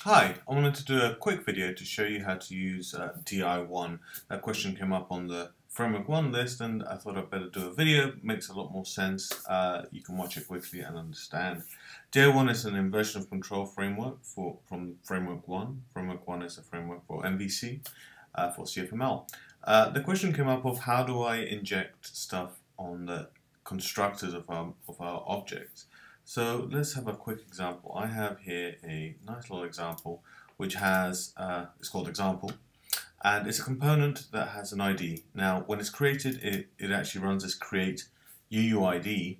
Hi, I wanted to do a quick video to show you how to use di1. That question came up on the FrameworkOne list and I thought I'd better do a video. It makes a lot more sense. You can watch it quickly and understand. di1 is an inversion of control framework from FrameworkOne. FrameworkOne is a framework for MVC, for CFML. The question came up of how do I inject stuff on the constructors of our objects. So let's have a quick example. I have here a nice little example which has, it's called example, and it's a component that has an ID. Now when it's created it actually runs this create UUID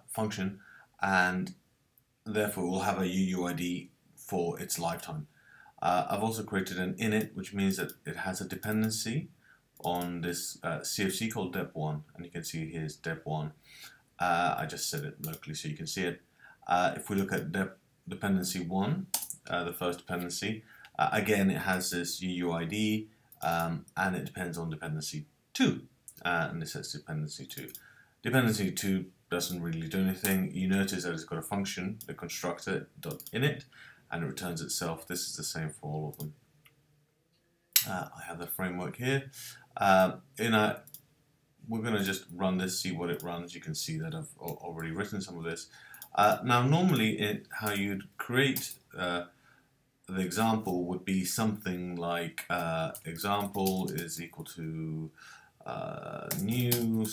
function, and therefore it will have a UUID for its lifetime. I've also created an init, which means that it has a dependency on this CFC called dep1, and you can see here's dep1. I just set it locally so you can see it. If we look at dependency 1, the first dependency, again it has this UUID and it depends on dependency 2, and it says dependency 2. Dependency 2 doesn't really do anything. You notice that it's got a function, the constructor .init, and it returns itself. This is the same for all of them. I have the framework here. We're going to just run this, see what it runs. You can see that I've already written some of this. Now normally how you'd create the example would be something like example is equal to new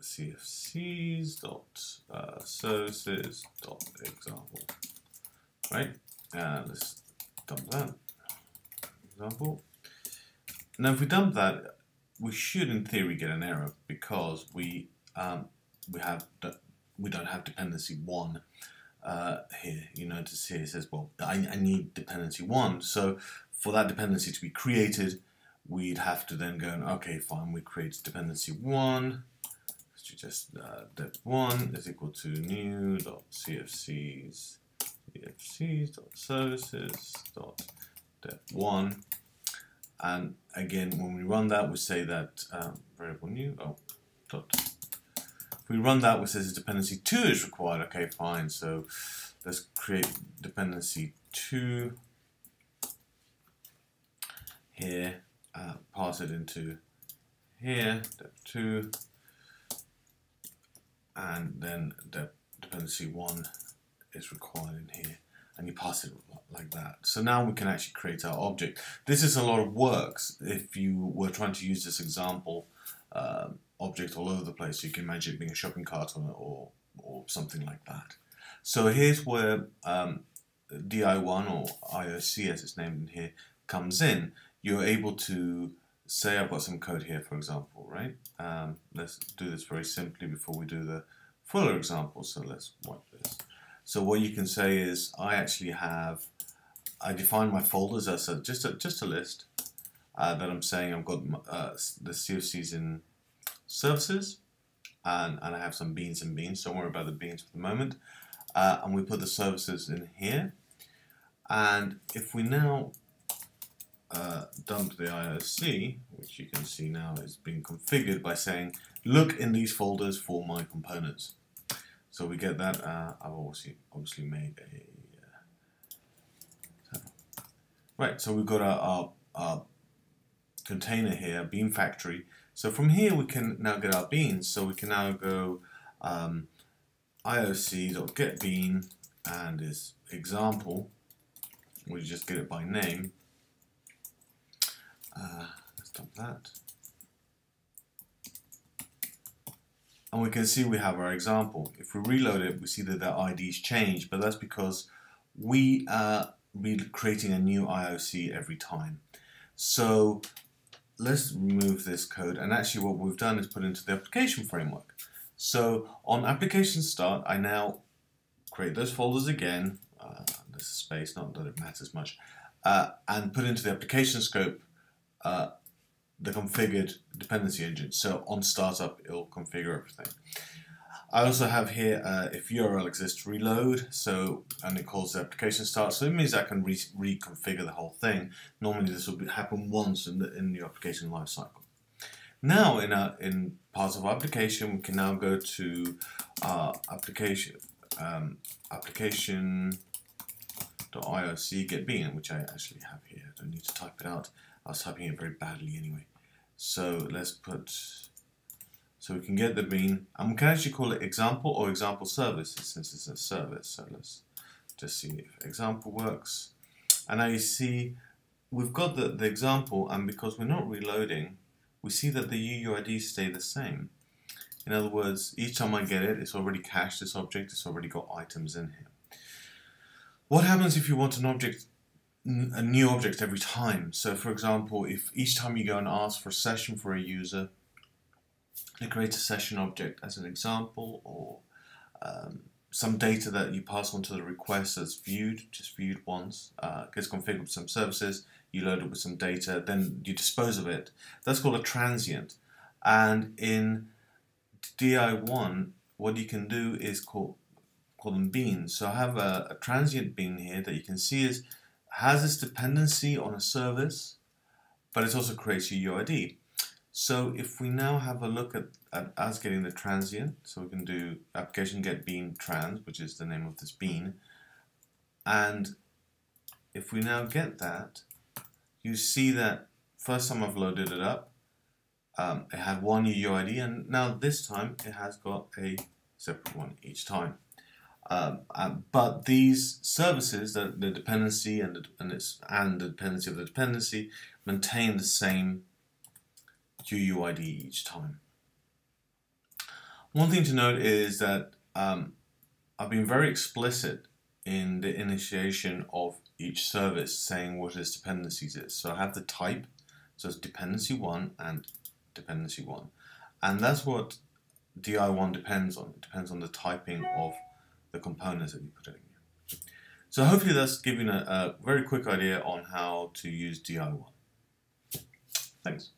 CFCs dot services dot example, right? Let's dump that example. Now if we dump that, we should in theory get an error because we don't have dependency 1 here. You notice here it says, well, I need dependency 1. So for that dependency to be created, we'd have to then go, okay, fine, we create dependency 1. So just dep1 is equal to new dot CFCs dot services dot dep1. And again, when we run that, we say that variable new, if we run that, we say dependency 2 is required. Okay, fine. So let's create dependency 2 here, pass it into here, dep2, and then dependency 1 is required in here. And you pass it like that. So now we can actually create our object. This is a lot of work if you were trying to use this example object all over the place. You can imagine it being a shopping cart or something like that. So here's where di1 or IOC as it's named in here comes in. You're able to say I've got some code here, for example, right? Let's do this very simply before we do the fuller example. So let's wipe this. So what you can say is I define my folders as just a list that I'm saying I've got the CFCs in services and I have some beans and beans. Don't worry about the beans for the moment. And we put the services in here. And if we now dump the IOC, which you can see now is being configured by saying look in these folders for my components. So we get that. I've obviously made a right. So we've got our container here, bean factory. So from here we can now get our beans. So we can now go IOC.getBean and is example. We just get it by name. Let's dump that. And we can see we have our example. If we reload it, we see that the IDs change, but that's because we are creating a new IOC every time. So let's remove this code, and actually what we've done is put into the application framework. So on application start, I now create those folders again, there's a space, not that it matters much, and put into the application scope the configured dependency engine. So on startup, it'll configure everything. I also have here if URL exists, reload. So and it calls the application start. So it means I can reconfigure the whole thing. Normally this will happen once in the application lifecycle. Now in parts of our application, we can now go to application di1.ioc get bean, which I actually have here. I don't need to type it out. I was typing it very badly anyway. So let's put, so we can get the bean, and we can actually call it example or example service since it's a service. So let's just see if example works. And now you see we've got the example, and because we're not reloading, we see that the UUIDs stay the same. In other words, each time I get it, it's already cached this object, it's already got items in here. What happens if you want an object, a new object every time? So for example, if each time you go and ask for a session for a user, you create a session object as an example, or some data that you pass on to the request that's viewed, just viewed once, gets configured with some services, you load it with some data, then you dispose of it. That's called a transient. And in di1, what you can do is call them beans. So I have a transient bean here that you can see has this dependency on a service, but it also creates a UID. So if we now have a look at us getting the transient, so we can do application get bean trans, which is the name of this bean, and if we now get that, you see that first time I've loaded it up, it had one UUID, and now this time it has got a separate one each time. But these services, the dependency and the dependency of the dependency, maintain the same UUID each time. One thing to note is that I've been very explicit in the initiation of each service, saying what its dependencies is. So I have the type, so it's dependency 1 and dependency 1, and that's what di1 depends on. It depends on the typing of the components that you put in here. So hopefully that's given a very quick idea on how to use di1. Thanks.